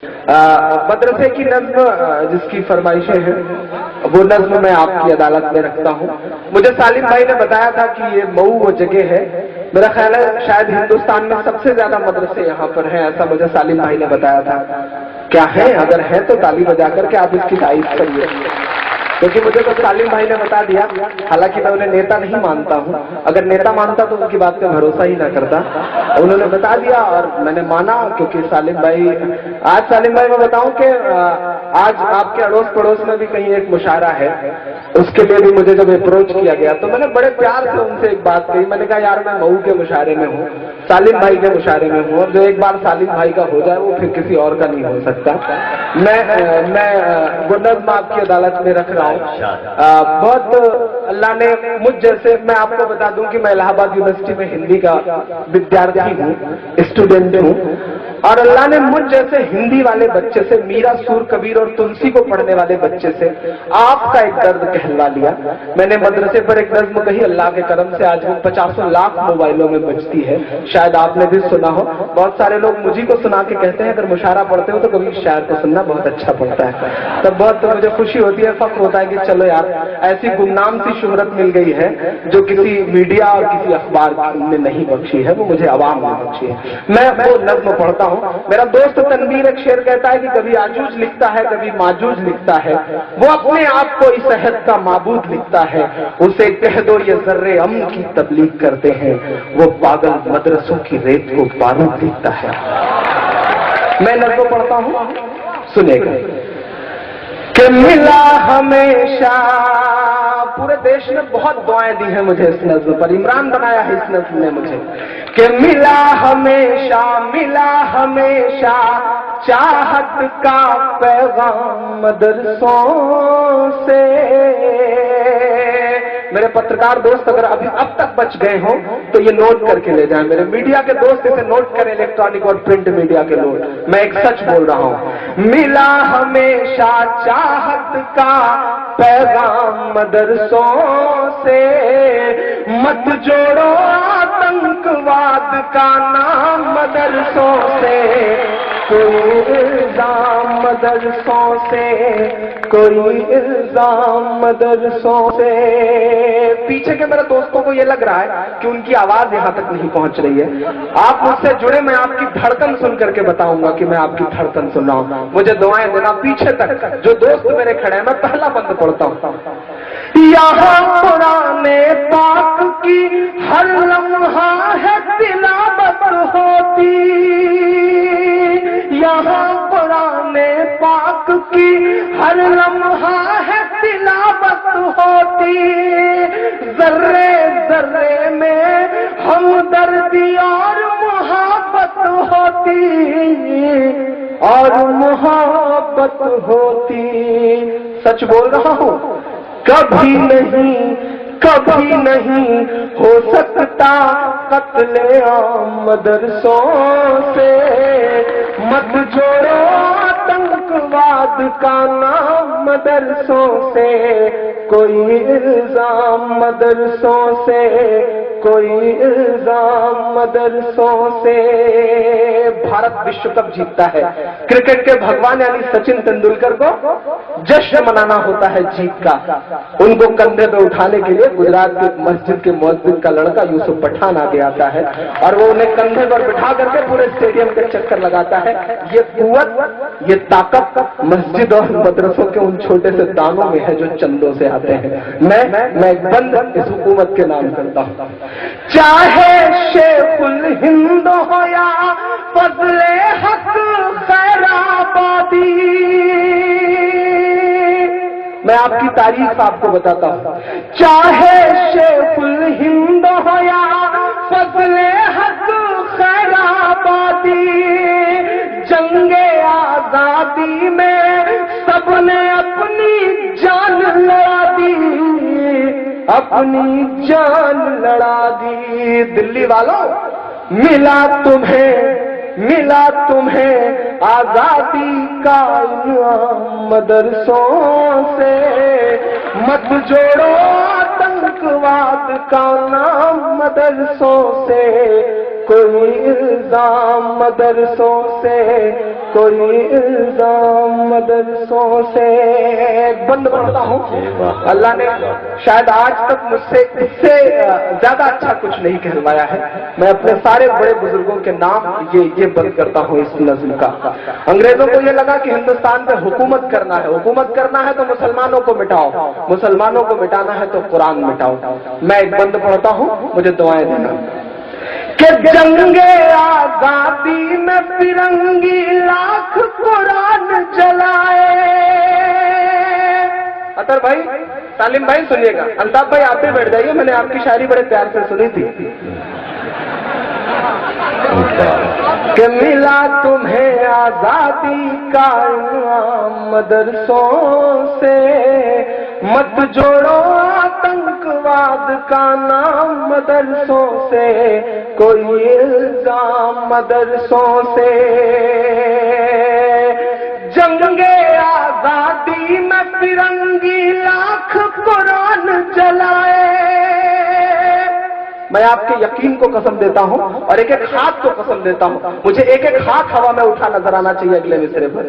मदरसे की नज्म जिसकी फरमाइशें हैं वो नज्म मैं आपकी अदालत में रखता हूँ। मुझे सालिम भाई ने बताया था कि ये मऊ वो जगह है, मेरा ख्याल है शायद हिंदुस्तान में सबसे ज्यादा मदरसे यहाँ पर हैं, ऐसा मुझे सालिम भाई ने बताया था। क्या है? अगर है तो ताली बजा करके आप इसकी तारीफ करिए, क्योंकि मुझे तो सालिम भाई ने बता दिया। हालांकि मैं उन्हें नेता नहीं मानता हूँ, अगर नेता मानता तो उनकी बात पे भरोसा ही ना करता। उन्होंने बता दिया और मैंने माना, क्योंकि सालिम भाई मैं बताऊं कि आज आपके अड़ोस पड़ोस में भी कहीं एक मुशायरा है, उसके लिए भी मुझे जब अप्रोच किया गया तो मैंने बड़े प्यार से उनसे एक बात कही। मैंने कहा यार मैं मऊ के मुशायरे में हूँ, सालिम भाई के मुशायरे में हूँ, और जो एक बार सालिम भाई का हो जाए वो फिर किसी और का नहीं हो सकता। मैं वो नज़्म आपकी अदालत में रख रहा हूँ। बहुत अल्लाह ने मुझ जैसे, मैं आपको बता दूं कि मैं इलाहाबाद यूनिवर्सिटी में हिंदी का विद्यार्थी हूँ, स्टूडेंट हूँ, और अल्लाह ने मुझ जैसे हिंदी वाले बच्चे से, मीरा, सूर, कबीर और तुलसी को पढ़ने वाले बच्चे से आपका एक दर्द कहलवा लिया। मैंने मदरसे पर एक नज्म कही, अल्लाह के करम से आज वो 50 लाख मोबाइलों में बजती है, शायद आपने भी सुना हो। बहुत सारे लोग मुझी को सुना के कहते हैं अगर मुशायरा पढ़ते हो तो कभी शायर को सुनना बहुत अच्छा पड़ता है। तब बहुत मुझे खुशी होती है, फख्र होता है कि चलो यार ऐसी गुमनाम सी शोहरत मिल गई है जो किसी मीडिया और किसी अखबार ने नहीं बख्शी है, वो मुझे अवाम ने बख्शी है। मैं वो नज्म पढ़ता हूँ। मेरा दोस्त तनवीर एक शेर कहता है कि कभी आजूज लिखता है, कभी माजूज लिखता है, वो अपने आप को इस अहद का माबूद लिखता है, उसे कह दो ये जर्रे अमन की तबलीग करते हैं, वो पागल मदरसों की रेत को बारूद लिखता है। मैं नज्म पढ़ता हूँ, सुनेगा कि मिला हमेशा, पूरे देश ने बहुत दुआएं दी हैं मुझे इस नज्म पर, इमरान बनाया है इस नज्म ने मुझे, कि मिला हमेशा चाहत का पैगाम मदरसों से। मेरे पत्रकार दोस्त अगर अभी अब तक बच गए हों तो ये नोट करके ले जाएं, मेरे मीडिया के दोस्त इसे नोट करें, इलेक्ट्रॉनिक और प्रिंट मीडिया के लोग, मैं एक सच बोल रहा हूं। मिला हमेशा चाहत का पैगाम मदरसों से, मत जोड़ो आतंकवाद का नाम मदरसों से, कोई इल्जाम मदरसों से, कोई इल्जाम मदरसों से। पीछे के मेरे दोस्तों को ये लग रहा है कि उनकी आवाज यहां तक नहीं पहुंच रही है। आप मुझसे जुड़े, मैं आपकी धड़कन सुन करके बताऊंगा कि मैं आपकी धड़कन सुन रहा हूं। मुझे दुआएं देना पीछे तक, जो दोस्त मेरे खड़े हैं। मैं पहला बंद पढ़ता हूं। यहाँ पुराने पाक की हर लम्हा है तिलावत होती, यहाँ पुराने पाक की हर लम्हा है तिलावत होती, जर्रे जर्रे में हमदर्दी और मोहब्बत होती, और मोहब्बत होती। सच बोल रहा हूँ, कभी नहीं हो सकता कत्ले आम मदरसों से, मत जोड़ो आतंकवाद का नाम मदरसों से, कोई इल्जाम मदरसों से, कोई इल्जाम मदरसों से। भारत विश्व कप जीतता है, क्रिकेट के भगवान यानी सचिन तेंदुलकर को जश्न मनाना होता है जीत का। उनको कंधे पे उठाने के लिए गुजरात के मस्जिद के मुअज्जिन का लड़का यूसुफ पठान आगे आता है और वो उन्हें कंधे पर बिठा करके पूरे स्टेडियम के चक्कर लगाता है। ये कुव्वत, ये ताकत मस्जिद और मदरसों के उन छोटे से दानों में है जो चंदों से आते हैं। मैं बंद इस हुकूमत के नाम करता हूं, चाहे शेखुल हिंद हो या फजले हक खैराबादी। मैं आपकी तारीफ आपको बताता हूं, चाहे शेखुल हिंद हो या फजले हक खैराबादी, जंगे आजादी में सबने अपनी जान लड़ा दी, अपनी जान लड़ा दी। दिल्ली वालों, मिला तुम्हें आजादी का इनाम मदरसों से, मत जोड़ो आतंकवाद का नाम मदरसों से, کوئی الزام مدرسوں سے، کوئی الزام مدرسوں سے. بند پڑھتا ہوں. اللہ نے شاید آج تک مجھ سے اس سے زیادہ اچھا کچھ نہیں کہلوایا ہے. میں اپنے سارے بڑے بزرگوں کے نام یہ بند کرتا ہوں اس نظم کا. انگریزوں کو یہ لگا کہ ہندوستان پہ حکومت کرنا ہے، حکومت کرنا ہے تو مسلمانوں کو مٹاؤ، مسلمانوں کو مٹانا ہے تو قرآن مٹاؤ. میں ایک بند پڑھتا ہوں، مجھے دعائیں دینا. کہ جنگ آزادی میں فرنگی لاکھ قرآن جلائے. اطہر بھائی، سالم بھائی سنیے گا. الطاف بھائی آپ بھی بیٹھ جائیے، میں نے آپ کی شاعری بڑے پیار سے سنی تھی. کہ ملا تمہیں آزادی کا انعام مدرسوں سے، مت جوڑو آتنکواد کا نام مدرسوں سے، کوئی الزام مدرسوں سے. جنگ آزادی میں فرنگی لاکھ قرآن جلائے. میں آپ کے یقین کو قسم دیتا ہوں اور ایک ایک ہاتھ کو قسم دیتا ہوں. مجھے ایک ایک ہاتھ ہوا میں اٹھا نظر آنا چاہیے اگلے مصرے پر.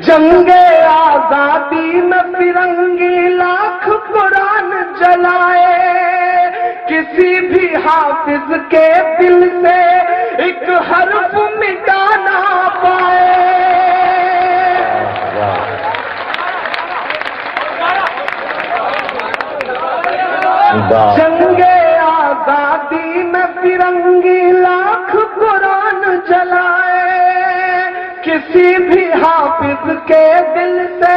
جنگ آزادی میں فرنگی لاکھ قرآن جلائے، کسی بھی حافظ کے دل سے ایک حرف مٹا نہ پائے. جنگ آزادی میں فرنگی لاکھ قرآن جلائے، کسی بھی حافظ کے دل سے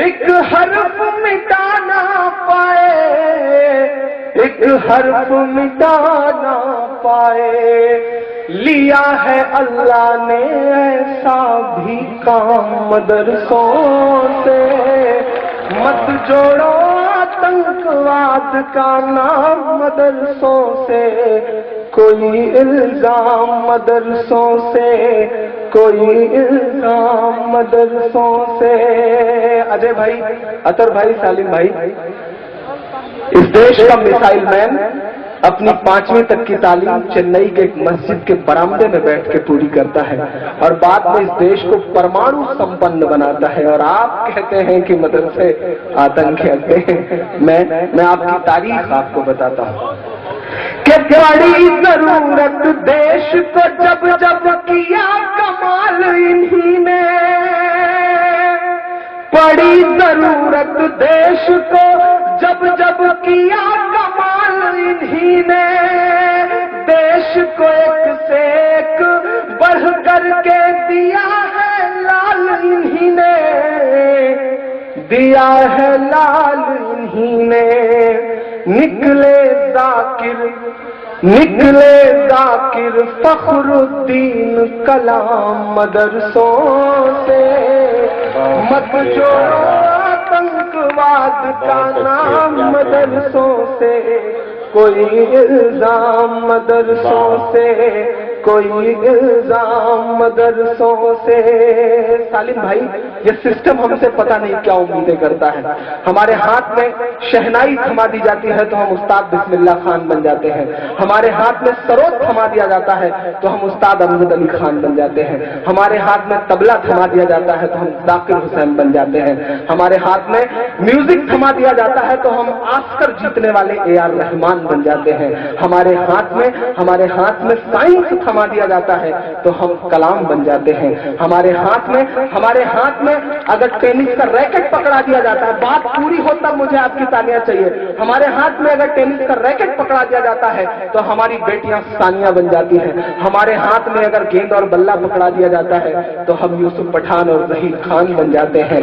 ایک حرف مٹا نہ پائے، ایک حرف مٹا نہ پائے. لیا ہے اللہ نے ایسا بھی کام مدرسوں سے، مت جوڑو آتنکواد کا نام مدرسوں سے، کوئی الزام مدرسوں سے، کوئی الزام مدرسوں سے. اجے بھائی، اطہر بھائی، سالم بھائی، اس دیش کا میسائل مین اپنی 5ویں تک کی تعلیم چنئی کے ایک مسجد کے برآمدے میں بیٹھ کے پوری کرتا ہے اور بعد میں اس دیش کو پرمانو سمپن بناتا ہے. اور آپ کہتے ہیں کہ مدرسے آتنک اڈے ہیں. میں آپ کی تاریخ آپ کو بتاتا ہوں کہ بڑی ضرورت دیش کو جب جب کیا کمال انہی نے، بڑی ضرورت دیش کو جب جب کیا کمال انہی نے، دیش کو ایک سے ایک بڑھ کر کے دیا ہے لال انہی نے، دیا ہے لال انہی نے. نکلے ذاکر فخر الدین کلام مدرسوں سے، مت جوڑو آتنکواد کا نام مدرسوں سے، کوئی الزام مدرسوں سے، کوئی الزام مدرسوں سے. سالم بھائی، یہ سسٹم ہم سے پتہ نہیں کیا امیدیں کرتا ہے. ہمارے ہاتھ میں شہنائی تھما دی جاتی ہے تو ہم استاد بسم اللہ خان بن جاتے ہیں. ہمارے ہاتھ میں سروت تھما دیا جاتا ہے تو ہم استاد امجد علی خان بن جاتے ہیں. ہمارے ہاتھ میں طبلہ تھما دیا جاتا ہے تو ہم ذاکر حسین بن جاتے ہیں. ہمارے ہاتھ میں میوزک تھما دیا جاتا ہے تو ہم آسکر جیتنے والے اے آر رحمان بن جاتے ہیں. ہمارے ہاتھ میں سائنس تھما دیا جاتا ہے تو ہم کلام بن جاتے ہیں. ہمارے ہاتھ میں اگر ٹینس کا ریکٹ پکڑا دیا جاتا ہے، بات پوری ہو تب مجھے آپ کی تالیاں چاہیے. ہمارے ہاتھ میں اگر ٹینس کا ریکٹ پکڑا دیا جاتا ہے تو ہماری بیٹیاں ثانیہ بن جاتی ہیں. ہمارے ہاتھ میں اگر گیند اور بلہ پکڑا دیا جاتا ہے تو ہم یوسف پٹھان اور ظہیر خان بن جاتے ہیں.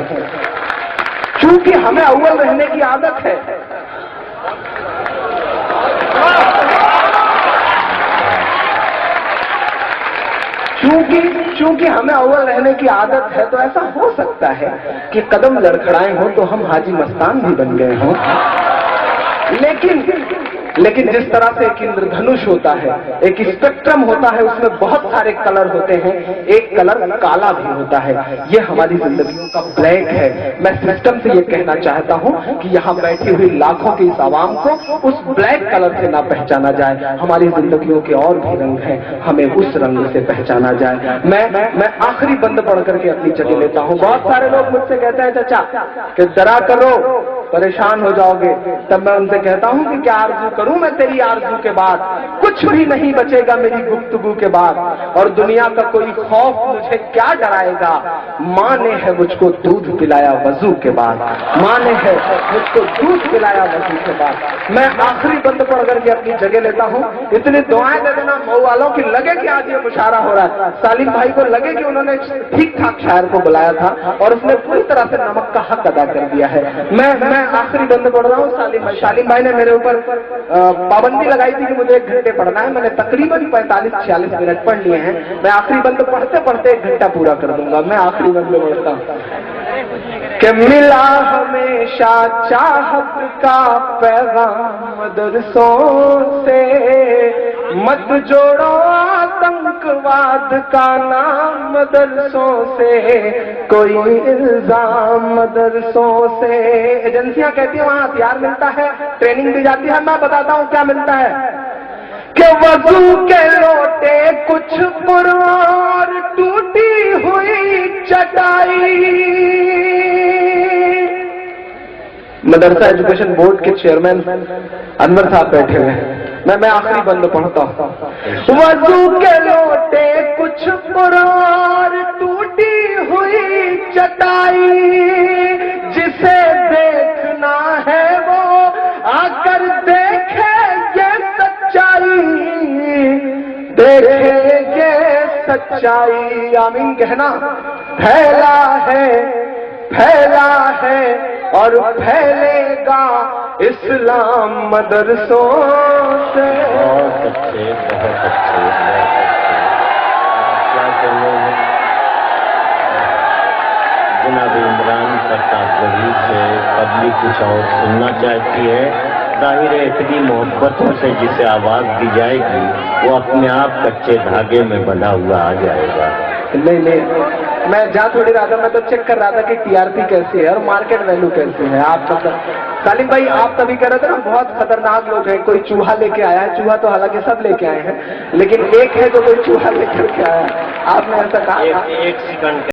چونکہ ہمیں اول رہنے کی عادت ہے. چونکہ ہمیں اول رہنے کی عادت ہے تو ایسا ہو سکتا ہے کہ قدم لڑکھڑائے ہوں تو ہم حاجی مستان بھی بن گئے ہوں. लेकिन जिस तरह से एक इंद्रधनुष होता है, एक स्पेक्ट्रम होता है, उसमें बहुत सारे कलर होते हैं, एक कलर काला भी होता है। ये हमारी जिंदगियों का ब्लैक है। मैं सिस्टम से ये कहना चाहता हूँ कि यहाँ बैठी हुई लाखों की इस आवाम को उस ब्लैक कलर से ना पहचाना जाए। हमारी जिंदगियों के और भी रंग हैं, हमें उस रंग से पहचाना जाए। मैं आखिरी बंद पढ़ करके अपनी जगह लेता हूँ। बहुत सारे लोग मुझसे कहते हैं चाचा कि डरा करो परेशान हो जाओगे, तब मैं उनसे कहता हूँ कि क्या आरज़ू करूँ मैं तेरी आरज़ू के बाद, कुछ भी नहीं बचेगा मेरी गुफ्तगू के बाद, और दुनिया का कोई खौफ मुझे क्या डराएगा। माँ ने है मुझको दूध पिलाया वजू के बाद, माँ ने है मुझको दूध पिलाया वजू के बाद। मैं आखिरी बंद पढ़ करके अपनी जगह लेता हूँ। इतनी दुआएं दे देना मऊ वालों की, लगे कि आज ये मुशायरा हो रहा है। सालिम भाई को लगे कि उन्होंने ठीक ठाक शायर को बुलाया था और उसने पूरी तरह से नमक का हक अदा कर दिया है। मैं आखिरी बंद पढ़ रहा हूँ। सालिम भाई ने मेरे ऊपर पाबंदी लगाई थी कि मुझे 1 घंटे पढ़ना है। मैंने तकरीबन 45-46 मिनट पढ़ लिए हैं। मैं आखिरी बंद पढ़ते पढ़ते 1 घंटा पूरा कर दूंगा। मैं आखिरी बंद पढ़ता हूँ कि मिला हमेशा चाहत का पैगाम मदरसों से, मत जोड़ो आतंकवाद का नाम मदरसों से, कोई इल्जाम मदरसों से। एजेंसियां कहती है वहां हथियार मिलता है, ट्रेनिंग दी जाती है। मैं बताता हूँ क्या मिलता है कि वजू के लोटे कुछ पुरार टूटी हुई चटाई। मदरसा एजुकेशन बोर्ड के चेयरमैन अनवर साहब बैठे हुए हैं। मैं आखिरी बंद पढ़ता हूँ। वजू के लोटे कुछ पुरार टूटी हुई चटाई, जिसे देखना है वो आकर देखे ये सच्चाई, देखेंगे सच्चाई। आमीन कहना। फैला है और फैलेगा इस्लाम मदरसों से। बहुत अच्छे, बहुत अच्छे, जनाब इमरान प्रताप वली से पब्लिक कुछ और सुनना चाहती है। जाहिर है इतनी मोहब्बतों से जिसे आवाज दी जाएगी वो अपने आप कच्चे धागे में बंधा हुआ आ जाएगा। नहीं, मैं जा थोड़ी रहा था, मैं तो चेक कर रहा था कि टीआरपी कैसी है और मार्केट वैल्यू कैसी है। आप सालिम भाई आप तभी कह रहे थे ना बहुत खतरनाक लोग हैं, कोई चूहा लेके आया है। चूहा तो हालांकि सब लेके आए हैं, लेकिन एक है जो कोई चूहा लेकर के आया है। आपने ऐसा कहा। एक सेकंड